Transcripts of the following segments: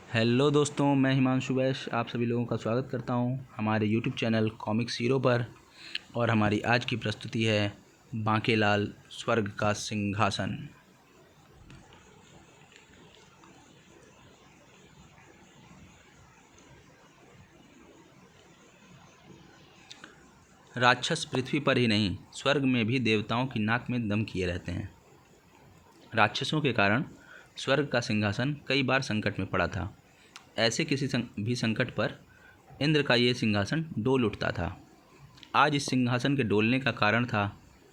Hello दोस्तों, मैं हिमांशु वैश आप सभी लोगों का स्वागत करता हूं हमारे यूट्यूब चैनल कॉमिक्स हीरो पर। और हमारी आज की प्रस्तुति है बांकेलाल स्वर्ग का सिंहासन। राक्षस पृथ्वी पर ही नहीं, स्वर्ग में भी देवताओं की नाक में दम किए रहते हैं। राक्षसों के कारण स्वर्ग का सिंहासन कई बार संकट में पड़ा था। ऐसे किसी भी संकट पर इंद्र का ये सिंहासन डोल उठता था। आज इस सिंहासन के डोलने का कारण था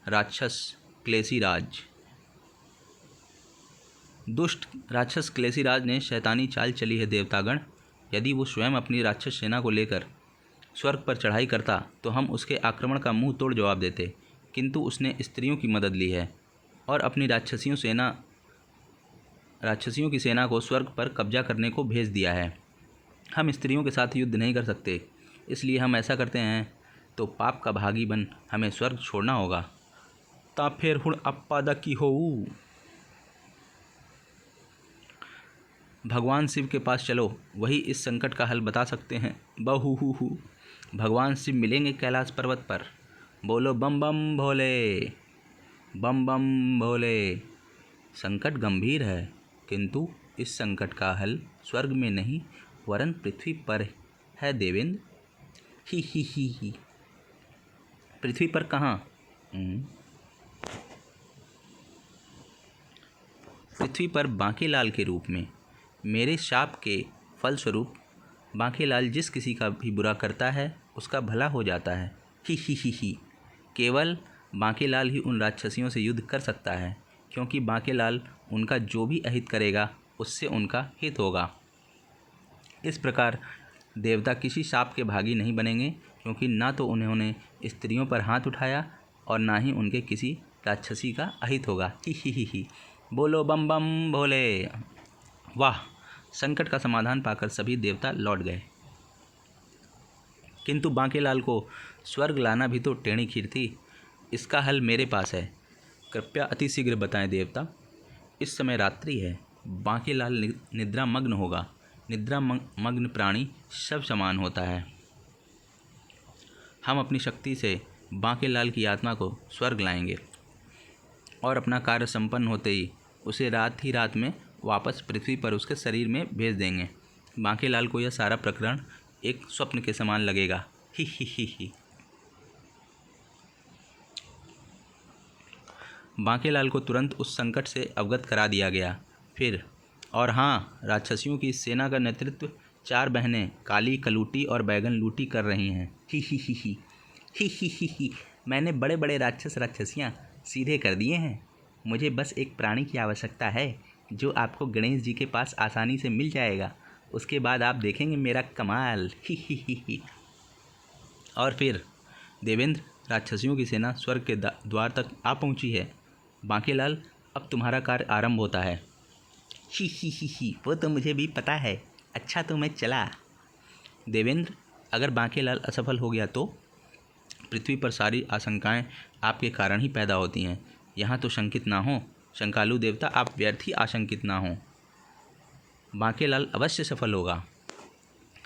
राक्षस क्लेसीराज। दुष्ट राक्षस क्लेसीराज ने शैतानी चाल चली है देवतागण। यदि वो स्वयं अपनी राक्षस सेना को लेकर स्वर्ग पर चढ़ाई करता तो हम उसके आक्रमण का मुंह तोड़ जवाब देते, किंतु उसने स्त्रियों की मदद ली है और अपनी राक्षसियों की सेना को स्वर्ग पर कब्जा करने को भेज दिया है। हम स्त्रियों के साथ युद्ध नहीं कर सकते, इसलिए हम ऐसा करते हैं तो पाप का भागी बन हमें स्वर्ग छोड़ना होगा। ता फिर हुण अप्पादा की हो। भगवान शिव के पास चलो, वही इस संकट का हल बता सकते हैं। बहु भगवान शिव मिलेंगे कैलाश पर्वत पर। बोलो बम बम भोले, बम बम भोले। संकट गंभीर है, किंतु इस संकट का हल स्वर्ग में नहीं वरन पृथ्वी पर है देवेंद्र। ही। पृथ्वी पर कहाँ? पृथ्वी पर बांकेलाल के रूप में। मेरे शाप के फलस्वरूप बांकेलाल जिस किसी का भी बुरा करता है उसका भला हो जाता है। ही। केवल बांकेलाल ही उन राक्षसियों से युद्ध कर सकता है, क्योंकि बांकेलाल उनका जो भी अहित करेगा उससे उनका हित होगा। इस प्रकार देवता किसी शाप के भागी नहीं बनेंगे, क्योंकि ना तो उन्होंने स्त्रियों पर हाथ उठाया और ना ही उनके किसी राक्षसी का अहित होगा। ही। बोलो बम बम भोले। वाह! संकट का समाधान पाकर सभी देवता लौट गए, किंतु बांकेलाल को स्वर्ग लाना भी तो टेढ़ी खीर थी। इसका हल मेरे पास है, कृपया अति शीघ्र बताएं देवता। इस समय रात्रि है, बांकेलाल निद्रा मग्न होगा। निद्रा मग्न प्राणी सब समान होता है। हम अपनी शक्ति से बांकेलाल की आत्मा को स्वर्ग लाएंगे और अपना कार्य संपन्न होते ही उसे रात ही रात में वापस पृथ्वी पर उसके शरीर में भेज देंगे। बांकेलाल को यह सारा प्रकरण एक स्वप्न के समान लगेगा। ही। बांकेलाल को तुरंत उस संकट से अवगत करा दिया गया। फिर और हाँ, राक्षसियों की सेना का नेतृत्व 4 बहनें काली, कलूटी और बैगन लूटी कर रही हैं। ही। मैंने बड़े बड़े राक्षसियाँ सीधे कर दिए हैं। मुझे बस एक प्राणी की आवश्यकता है जो आपको गणेश जी के पास आसानी से मिल जाएगा। उसके बाद आप देखेंगे मेरा कमाल। ही। और फिर देवेंद्र, राक्षसियों की सेना स्वर्ग के द्वार तक आ पहुंची है। बांकेलाल, अब तुम्हारा कार्य आरंभ होता है। ही। वो तो मुझे भी पता है। अच्छा, तो मैं चला। देवेंद्र, अगर बांकेलाल असफल हो गया तो पृथ्वी पर सारी आशंकाएं आपके कारण ही पैदा होती हैं। यहाँ तो शंकित ना हो शंकालु देवता, आप व्यर्थ ही आशंकित ना हो। बांकेलाल अवश्य सफल होगा।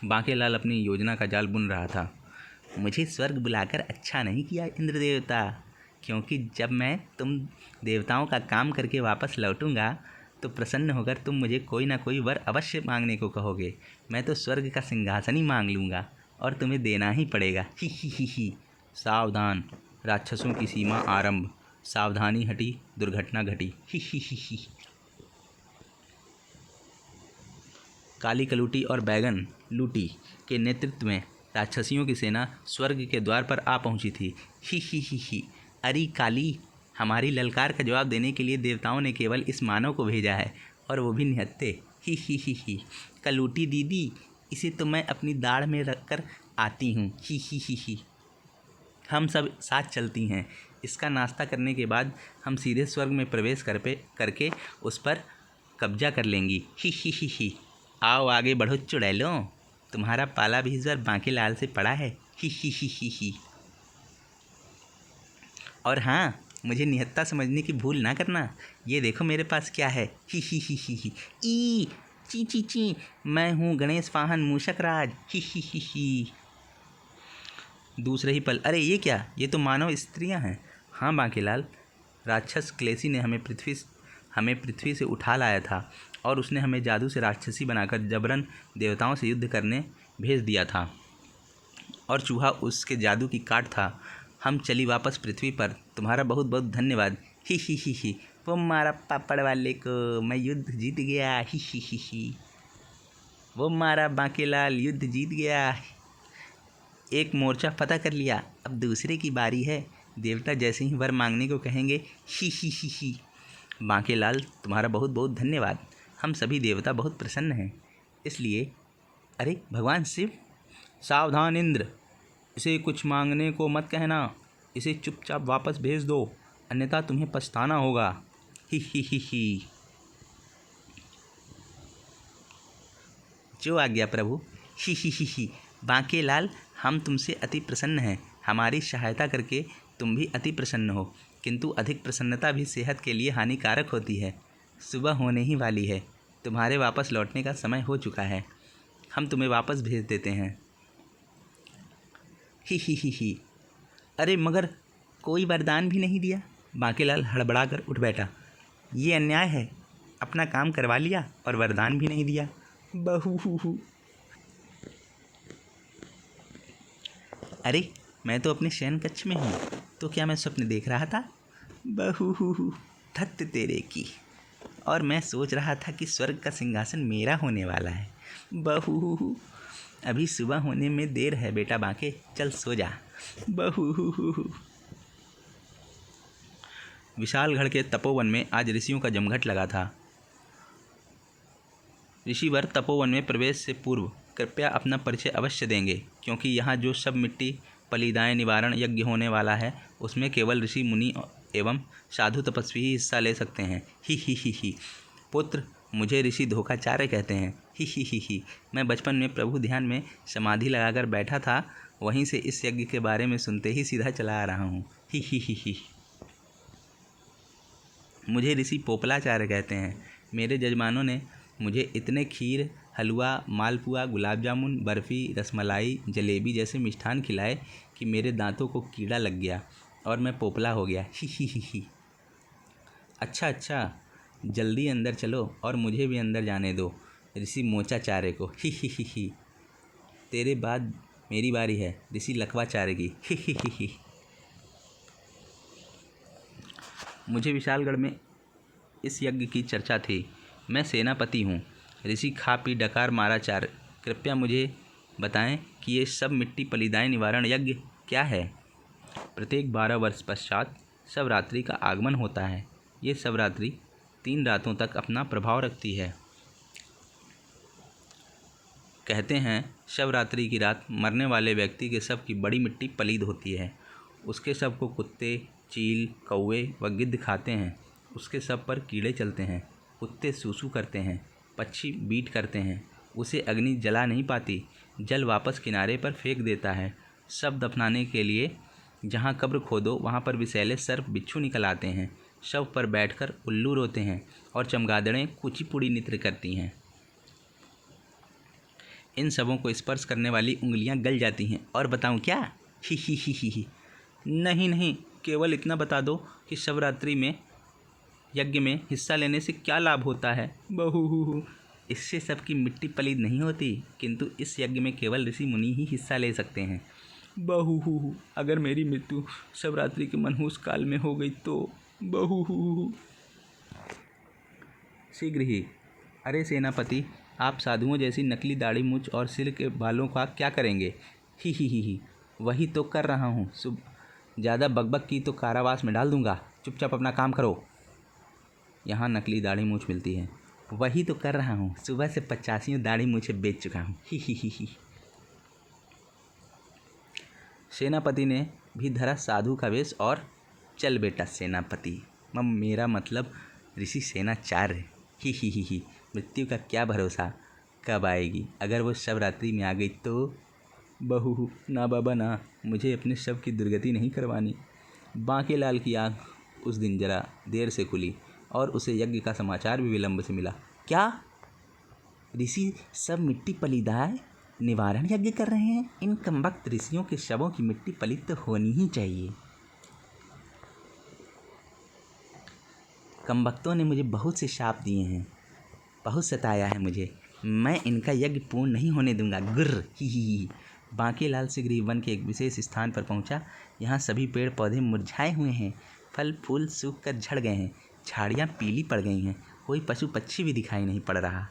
बांकेलाल अपनी योजना का जाल बुन रहा था। मुझे स्वर्ग बुलाकर अच्छा नहीं किया इंद्र देवता, क्योंकि जब मैं तुम देवताओं का काम करके वापस लौटूंगा तो प्रसन्न होकर तुम मुझे कोई ना कोई वर अवश्य मांगने को कहोगे। मैं तो स्वर्ग का सिंहासन ही मांग लूँगा और तुम्हें देना ही पड़ेगा। ही। सावधान, राक्षसों की सीमा आरंभ। सावधानी हटी, दुर्घटना घटी। ही। काली कलूटी और बैगन लूटी के नेतृत्व में राक्षसियों की सेना स्वर्ग के द्वार पर आ पहुंची थी। ही। अरे काली, हमारी ललकार का जवाब देने के लिए देवताओं ने केवल इस मानव को भेजा है, और वो भी निहत्थे। ही। कलूटी दीदी, इसे तो मैं अपनी दाढ़ में रखकर आती हूँ। ही। हम सब साथ चलती हैं। इसका नाश्ता करने के बाद हम सीधे स्वर्ग में प्रवेश करके उस पर कब्जा कर लेंगी। ही। आओ आगे बढ़ो चुड़ैलों, तुम्हारा पाला भी इस बार बांकेलाल से पड़ा है। ही। और हाँ, मुझे निहत्था समझने की भूल ना करना। ये देखो मेरे पास क्या है। ही। ई ची ची ची, मैं हूँ गणेश वाहन मूषक राज, ही। दूसरे ही पल, अरे ये क्या, ये तो मानव स्त्रियाँ हैं। हाँ बांकेलाल, राक्षस क्लेसी ने हमें पृथ्वी से उठा लाया था और उसने हमें जादू से राक्षसी बनाकर जबरन देवताओं से युद्ध करने भेज दिया था और चूहा उसके जादू की काट था। हम चली वापस पृथ्वी पर। तुम्हारा बहुत बहुत धन्यवाद, ही। वो मारा पापड़ वाले को, मैं युद्ध जीत गया, ही। वो मारा बांकेलाल, युद्ध जीत गया, एक मोर्चा फतह कर लिया, अब दूसरे की बारी है। देवता जैसे ही वर मांगने को कहेंगे, ही। बांकेलाल, तुम्हारा बहुत बहुत धन्यवाद। हम सभी देवता बहुत प्रसन्न हैं, इसलिए। अरे भगवान शिव, सावधान इंद्र, इसे कुछ मांगने को मत कहना, इसे चुपचाप वापस भेज दो, अन्यथा तुम्हें पछताना होगा, ही। जो आज्ञा प्रभु, ही। बांकेलाल, हम तुमसे अति प्रसन्न हैं। हमारी सहायता करके तुम भी अति प्रसन्न हो, किंतु अधिक प्रसन्नता भी सेहत के लिए हानिकारक होती है। सुबह होने ही वाली है, तुम्हारे वापस लौटने का समय हो चुका है, हम तुम्हें वापस भेज देते हैं, ही। अरे मगर कोई वरदान भी नहीं दिया। बांकेलाल हड़बड़ाकर उठ बैठा। ये अन्याय है, अपना काम करवा लिया और वरदान भी नहीं दिया। बहू, अरे मैं तो अपने शयन कक्ष में हूँ, तो क्या मैं स्वप्न देख रहा था? बहू, धत्त तेरे की, और मैं सोच रहा था कि स्वर्ग का सिंहासन मेरा होने वाला है। बहू, अभी सुबह होने में देर है बेटा बांके, चल सो जा। बहू। विशालगढ़ के तपोवन में आज ऋषियों का जमघट लगा था। ऋषिवर तपोवन में प्रवेश से पूर्व कृपया अपना परिचय अवश्य देंगे, क्योंकि यहाँ जो सब मिट्टी पलीदाएँ निवारण यज्ञ होने वाला है उसमें केवल ऋषि मुनि एवं साधु तपस्वी ही हिस्सा ले सकते हैं, ही। पुत्र, मुझे ऋषि धोखाचार्य कहते हैं, ही। मैं बचपन में प्रभु ध्यान में समाधि लगाकर बैठा था, वहीं से इस यज्ञ के बारे में सुनते ही सीधा चला आ रहा हूँ, ही। मुझे ऋषि पोपलाचार्य कहते हैं। मेरे जजमानों ने मुझे इतने खीर, हलवा, मालपुआ, गुलाब जामुन, बर्फ़ी, रसमलाई, जलेबी जैसे मिष्ठान खिलाए कि मेरे दांतों को कीड़ा लग गया और मैं पोपला हो गया, ही। अच्छा, जल्दी अंदर चलो और मुझे भी अंदर जाने दो, ऋषि मोचाचार्य को, ही। तेरे बाद मेरी बारी है, ऋषि लखवाचार्य की, ही। मुझे विशालगढ़ में इस यज्ञ की चर्चा थी। मैं सेनापति हूँ, ऋषि खा पी डकार माराचार्य। कृपया मुझे बताएं कि ये सब मिट्टी पलीदाएँ निवारण यज्ञ क्या है। प्रत्येक 12 वर्ष पश्चात शिवरात्रि का आगमन होता है। ये शिवरात्रि 3 रातों तक अपना प्रभाव रखती है। कहते हैं शिवरात्रि की रात मरने वाले व्यक्ति के शव की बड़ी मिट्टी पलीद होती है। उसके शव को कुत्ते, चील, कौवे व गिद्ध खाते हैं। उसके शव पर कीड़े चलते हैं, कुत्ते सूसू करते हैं, पक्षी बीट करते हैं। उसे अग्नि जला नहीं पाती, जल वापस किनारे पर फेंक देता है। शव दफनाने के लिए जहाँ कब्र खोदो वहाँ पर विषैले सर्प बिच्छू निकल आते हैं। शव पर बैठकर उल्लू रोते हैं और चमगादड़ें कुचिपुड़ी नृत्य करती हैं। इन शवों को स्पर्श करने वाली उंगलियां गल जाती हैं। और बताऊं क्या? ही। नहीं, केवल इतना बता दो कि शिवरात्रि में यज्ञ में हिस्सा लेने से क्या लाभ होता है। बहू, इससे सबकी मिट्टी पलीद नहीं होती, किंतु इस यज्ञ में केवल ऋषि मुनि ही हिस्सा ले सकते हैं। बहू, अगर मेरी मृत्यु शिवरात्रि के मनहूस काल में हो गई तो। बहू, शीघ्र ही। अरे सेनापति, आप साधुओं जैसी नकली दाढ़ी मूछ और सिर के बालों का क्या करेंगे? ही। वही तो कर रहा हूँ। ज़्यादा बकबक की तो कारावास में डाल दूंगा। चुपचाप अपना काम करो। यहाँ नकली दाढ़ी मूछ मिलती है। वही तो कर रहा हूँ, सुबह से 85 दाढ़ी मूछे बेच चुका हूँ। ही। सेनापति ने भी धरा साधु का वेश और चल बेटा सेनापति, मेरा मतलब ऋषि सेनाचार्य। ही। मृत्यु का क्या भरोसा, कब आएगी? अगर वो शिवरात्रि में आ गई तो। बहू, ना बाबा ना, मुझे अपने शव की दुर्गति नहीं करवानी। बांकेलाल की आँख उस दिन जरा देर से खुली और उसे यज्ञ का समाचार भी विलंब से मिला। क्या? ऋषि सब मिट्टी पलीदाय निवारण यज्ञ कर रहे हैं। इन कमबख्त ऋषियों के शवों की मिट्टी पलित तो होनी ही चाहिए। कमबख्तों ने मुझे बहुत से शाप दिए हैं, बहुत सताया है मुझे। मैं इनका यज्ञ पूर्ण नहीं होने दूंगा। गुर्र ही। बांकेलाल शीघ्र वन के एक विशेष स्थान पर पहुंचा। यहाँ सभी पेड़ पौधे मुरझाए हुए हैं, फल फूल सूख कर झड़ गए हैं, झाड़ियाँ पीली पड़ गई हैं, कोई पशु पक्षी भी दिखाई नहीं पड़ रहा।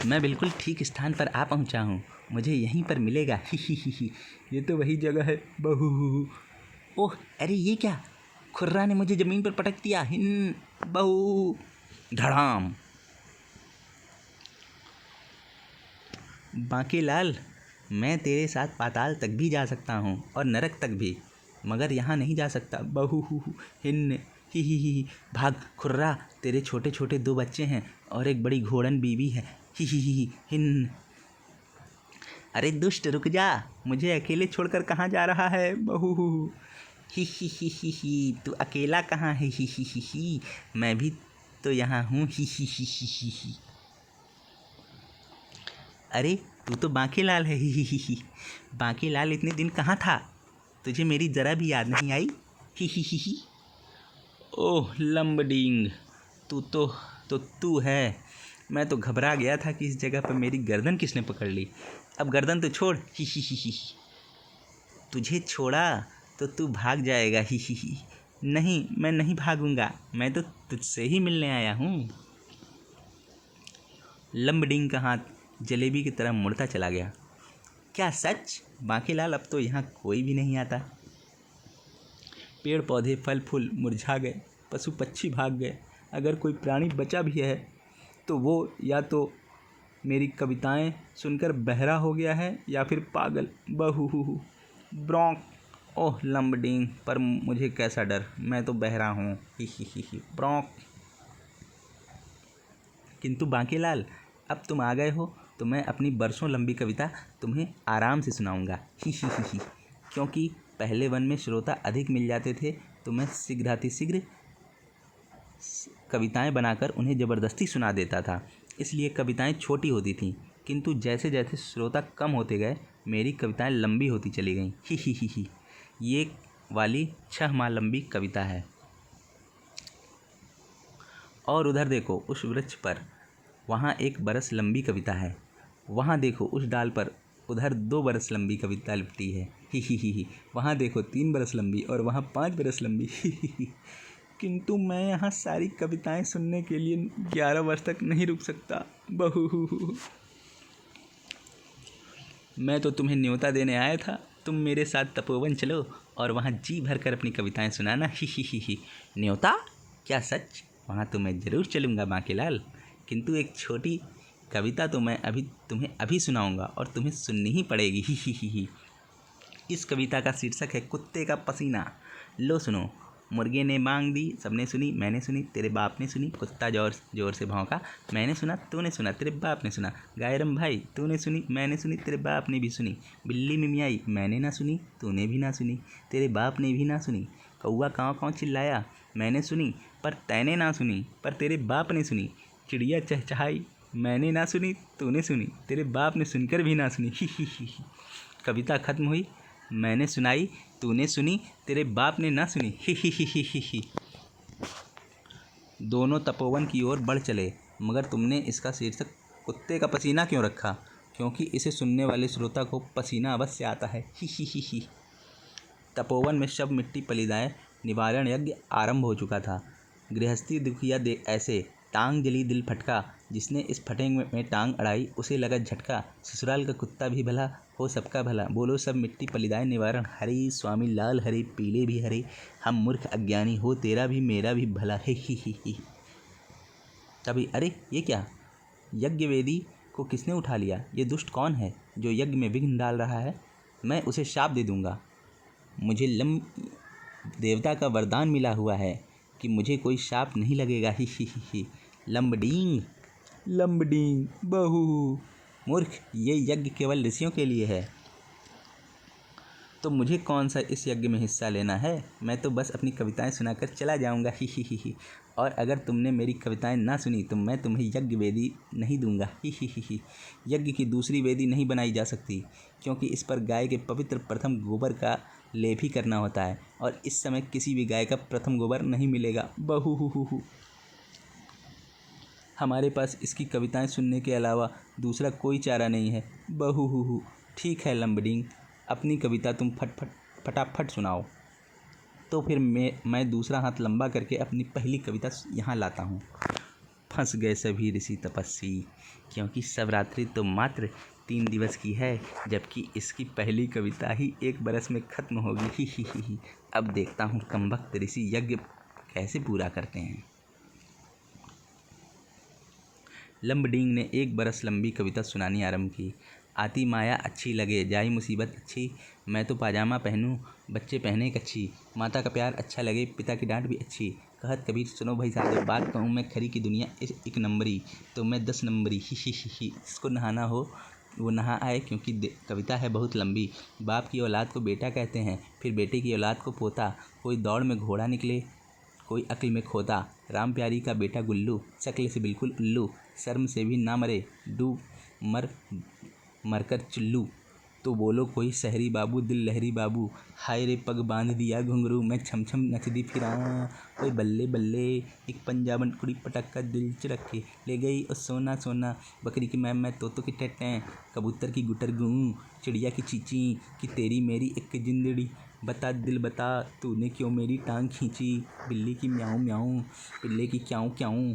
मैं बिल्कुल ठीक स्थान पर आ पहुंचा हूँ, मुझे यहीं पर मिलेगा। ही। ये तो वही जगह है। बहू। ओह अरे ये क्या, खुर्रा ने मुझे ज़मीन पर पटक दिया। हिन बहू। धड़ाम। बांकेलाल, मैं तेरे साथ पाताल तक भी जा सकता हूँ और नरक तक भी, मगर यहाँ नहीं जा सकता। बहू। हिन ही। भाग खुर्रा, तेरे छोटे छोटे 2 बच्चे हैं और एक बड़ी घोड़न बीवी है। ही। हिन। अरे दुष्ट रुक जा, मुझे अकेले छोड़कर कहाँ जा रहा है। बहू। ही। तू अकेला कहाँ है। ही। मैं भी तो यहाँ हूँ। ही। अरे तू तो बांकेलाल है। ही। बांकेलाल इतने दिन कहाँ था, तुझे मेरी ज़रा भी याद नहीं आई। ही। ओह लंबडिंग, तू है। मैं तो घबरा गया था कि इस जगह पर मेरी गर्दन किसने पकड़ ली। अब गर्दन तो छोड़। ही। तुझे छोड़ा तो तू भाग जाएगा। ही। नहीं, मैं नहीं भागूंगा, मैं तो तुझसे ही मिलने आया हूँ। लंबडिंग का हाथ जलेबी की तरह मुड़ता चला गया। क्या सच? बांकेलाल, अब तो यहाँ कोई भी नहीं आता। पेड़ पौधे फल फूल मुरझा गए, पशु पक्षी भाग गए। अगर कोई प्राणी बचा भी है तो वो या तो मेरी कविताएं सुनकर बहरा हो गया है या फिर पागल। बहू। ब्रोंक। ओह लंबडिंग, पर मुझे कैसा डर, मैं तो बहरा हूँ। ही। ब्रोंक। किंतु बांकेलाल, अब तुम आ गए हो तो मैं अपनी बरसों लंबी कविता तुम्हें आराम से सुनाऊंगा। ही। क्योंकि पहले वन में श्रोता अधिक मिल जाते थे तो मैं शीघ्र कविताएं बनाकर उन्हें ज़बरदस्ती सुना देता था, इसलिए कविताएं छोटी होती थीं। किंतु जैसे जैसे श्रोता कम होते गए मेरी कविताएं लंबी होती चली गईं। ही। ये वाली 6 माह लंबी कविता है। और उधर देखो उस वृक्ष पर, वहाँ 1 बरस लंबी कविता है। वहाँ देखो उस डाल पर, उधर 2 बरस लंबी कविता लिपटी है। ही। वहाँ देखो 3 बरस लंबी और वहाँ 5 बरस लंबी। ही। किंतु मैं यहाँ सारी कविताएं सुनने के लिए 11 वर्ष तक नहीं रुक सकता। बहू। मैं तो तुम्हें न्योता देने आया था, तुम मेरे साथ तपोवन चलो और वहाँ जी भर कर अपनी कविताएं सुनाना। ही। न्योता? क्या सच? वहाँ तो मैं ज़रूर चलूँगा बांकेलाल, किंतु एक छोटी कविता तो मैं तुम्हें अभी सुनाऊँगा और तुम्हें सुननी ही पड़ेगी। ही। इस कविता का शीर्षक है कुत्ते का पसीना। लो सुनो। मुर्गे ने मांग दी, सबने सुनी, मैंने सुनी, तेरे बाप ने सुनी। कुत्ता जोर से भौंका, मैंने सुना, तूने सुना, तेरे बाप ने सुना। गायरम भाई, तूने सुनी, मैंने सुनी, तेरे बाप ने भी सुनी। बिल्ली मिमियाई, मैंने ना सुनी, तूने भी ना सुनी, तेरे बाप ने भी ना सुनी। कौआ काँव काँव चिल्लाया, मैंने सुनी पर तैने ना सुनी, पर तेरे बाप ने सुनी। चिड़िया चहचहाई, मैंने ना सुनी, तूने सुनी, तेरे बाप ने सुनकर भी ना सुनी। ही। कविता खत्म हुई, मैंने सुनाई, तूने सुनी, तेरे बाप ने ना सुनी। ही। दोनों तपोवन की ओर बढ़ चले, मगर तुमने इसका शीर्षक कुत्ते का पसीना क्यों रखा? क्योंकि इसे सुनने वाले श्रोता को पसीना अवश्य आता है। ही। तपोवन में शव मिट्टी पलिदाय निवारण यज्ञ आरंभ हो चुका था। गृहस्थी दुखिया दे ऐसे, टांग जली दिल फटका, जिसने इस फटे में टांग अड़ाई उसे लगा झटका। ससुराल का कुत्ता भी भला हो सबका भला, बोलो सब मिट्टी पलिदाय निवारण। हरे स्वामी लाल हरे, पीले भी हरे, हम मूर्ख अज्ञानी हो तेरा भी मेरा भी भला है। ही। तभी अरे ये क्या, यज्ञ वेदी को किसने उठा लिया? ये दुष्ट कौन है जो यज्ञ में विघ्न डाल रहा है? मैं उसे शाप दे दूंगा। मुझे देवता का वरदान मिला हुआ है कि मुझे कोई शाप नहीं लगेगा। ही। लंबडिंग बहू। मूर्ख, ये यज्ञ केवल ऋषियों के लिए है। तो मुझे कौन सा इस यज्ञ में हिस्सा लेना है? मैं तो बस अपनी कविताएं सुनाकर चला जाऊंगा। ही। और अगर तुमने मेरी कविताएं ना सुनी तो मैं तुम्हें यज्ञ वेदी नहीं दूंगा। ही। यज्ञ की दूसरी वेदी नहीं बनाई जा सकती, क्योंकि इस पर गाय के पवित्र प्रथम गोबर का लेप ही करना होता है, और इस समय किसी भी गाय का प्रथम गोबर नहीं मिलेगा। बहु हमारे पास इसकी कविताएं सुनने के अलावा दूसरा कोई चारा नहीं है। बहु ठीक है लंबडिंग, अपनी कविता तुम फटाफट सुनाओ। तो फिर मैं दूसरा हाथ लंबा करके अपनी पहली कविता यहाँ लाता हूँ। फंस गए सभी ऋषि तपस्वी, क्योंकि शिवरात्रि तो मात्र 3 दिवस की है, जबकि इसकी पहली कविता ही 1 बरस में खत्म होगी। ही। अब देखता हूँ कमबख्त ऋषि यज्ञ कैसे पूरा करते हैं। लंबडिंग ने 1 बरस लंबी कविता सुनानी आरंभ की। आती माया अच्छी लगे, जाई मुसीबत अच्छी, मैं तो पाजामा पहनूं, बच्चे पहने कच्छी, माता का प्यार अच्छा लगे, पिता की डांट भी अच्छी, कहत कबीर सुनो भाई साहब, बात कहूँ मैं खरी की दुनिया 1 नंबरी, तो मैं 10 नंबरी। ही। इसको नहाना हो वो नहा आए, क्योंकि कविता है बहुत लंबी। बाप की औलाद को बेटा कहते हैं, फिर बेटे की औलाद को पोता, कोई दौड़ में घोड़ा निकले, कोई अक्ल में खोता, राम प्यारी का बेटा गुल्लू, शक्ल से बिल्कुल उल्लू, शर्म से भी ना मरे, डूब मरकर चुल्लू, तो बोलो कोई शहरी बाबू, दिल लहरी बाबू, हाय रे पग बांध दिया घुंघरू, मैं छम छम नचदी फिरा, ओए बल्ले बल्ले, एक पंजाबन कुड़ी पटक कर दिल च रखे ले गई ओ सोना सोना, बकरी की मैं तोतो की टैटें, कबूतर की गुटर गूं, चिड़िया की चींची, कि तेरी मेरी एक जिंदड़ी, बता दिल बता तूने क्यों मेरी टांग खींची, बिल्ली की म्याऊं म्याऊं, पिल्ले की क्याऊं क्याऊं।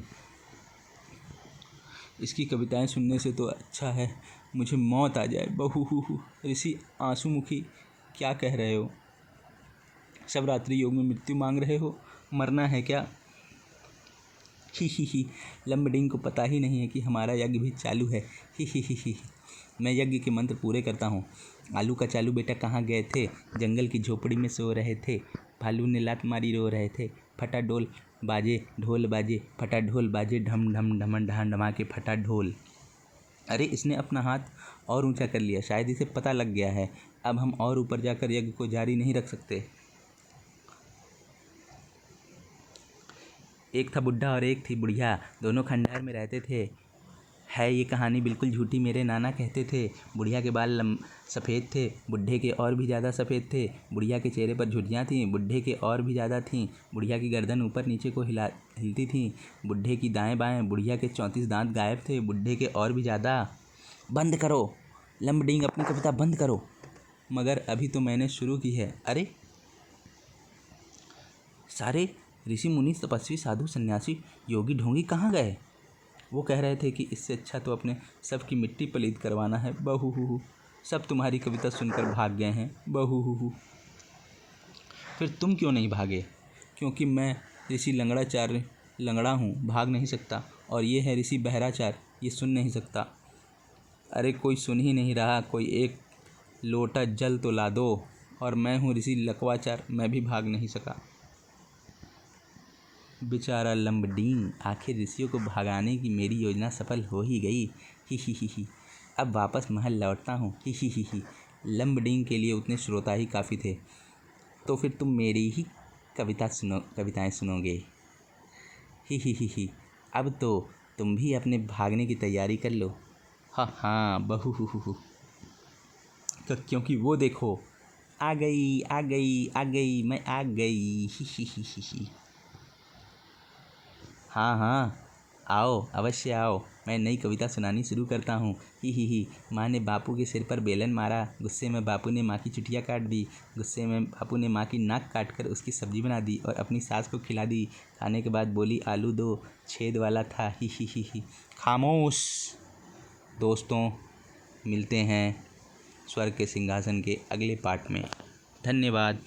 इसकी कविताएं सुनने से तो अच्छा है मुझे मौत आ जाए। बहु ऋषि आंसू मुखी, क्या कह रहे हो? शिवरात्रि योग में मृत्यु मांग रहे हो? मरना है क्या? ही। लंबडिंग को पता ही नहीं है कि हमारा यज्ञ भी चालू है। ही। मैं यज्ञ के मंत्र पूरे करता हूँ। आलू का चालू बेटा कहाँ गए थे? जंगल की झोपड़ी में सो रहे थे, भालू ने लात मारी रो रहे थे, फटा ढोल बाजे ढोल बाजे, फटा ढोल बाजे, ढम ढम ढमन ढहान ढमा के फटा ढोल। अरे इसने अपना हाथ और ऊंचा कर लिया, शायद इसे पता लग गया है। अब हम और ऊपर जाकर यज्ञ को जारी नहीं रख सकते। एक था बुढ़ा और एक थी बुढ़िया, दोनों खंडहर में रहते थे। है ये कहानी बिल्कुल झूठी, मेरे नाना कहते थे। बुढ़िया के बाल सफ़ेद थे, बुढ़े के और भी ज़्यादा सफ़ेद थे। बुढ़िया के चेहरे पर झुर्रियाँ थीं, बुढ़े के और भी ज़्यादा थीं। बुढ़िया की गर्दन ऊपर नीचे को हिलती थी, बुढ़े की दाएं बाएं। बुढ़िया के 34 दांत गायब थे, बुढ़े के और भी ज़्यादा। बंद करो लंबडिंग, अपनी कविता बंद करो। मगर अभी तो मैंने शुरू की है। अरे सारे ऋषि मुनि तपस्वी साधु सन्यासी योगी ढोंगी कहाँ गए? वो कह रहे थे कि इससे अच्छा तो अपने सब की मिट्टी पलीद करवाना है। बहु सब तुम्हारी कविता सुनकर भाग गए हैं। बहु फिर तुम क्यों नहीं भागे? क्योंकि मैं ऋषि लंगड़ाचार्य लंगड़ा हूँ, भाग नहीं सकता। और ये है ऋषि बहराचार्य, ये सुन नहीं सकता। अरे कोई सुन ही नहीं रहा, कोई एक लोटा जल तो ला दो। और मैं हूँ ऋषि लकवाचार्य, मैं भी भाग नहीं सका। बेचारा लंबडिंग, आखिर ऋषियों को भगाने की मेरी योजना सफल हो ही गई। ही। अब वापस महल लौटता हूँ। ही। लंबडिंग के लिए उतने श्रोता ही काफ़ी थे। तो फिर तुम मेरी ही कविताएं सुनोगे। ही। अब तो तुम भी अपने भागने की तैयारी कर लो। हाँ बहु क्योंकि वो देखो, आ गई मैं आ गई। ही। हाँ आओ, अवश्य आओ, मैं नई कविता सुनानी शुरू करता हूँ। ही। माँ ने बापू के सिर पर बेलन मारा, गुस्से में बापू ने माँ की चुटिया काट दी। गुस्से में बापू ने माँ की नाक काट कर उसकी सब्जी बना दी और अपनी सास को खिला दी। खाने के बाद बोली, आलू दो, छेद वाला था। ही। खामोश दोस्तों, मिलते हैं स्वर्ग के सिंहासन के अगले पार्ट में। धन्यवाद।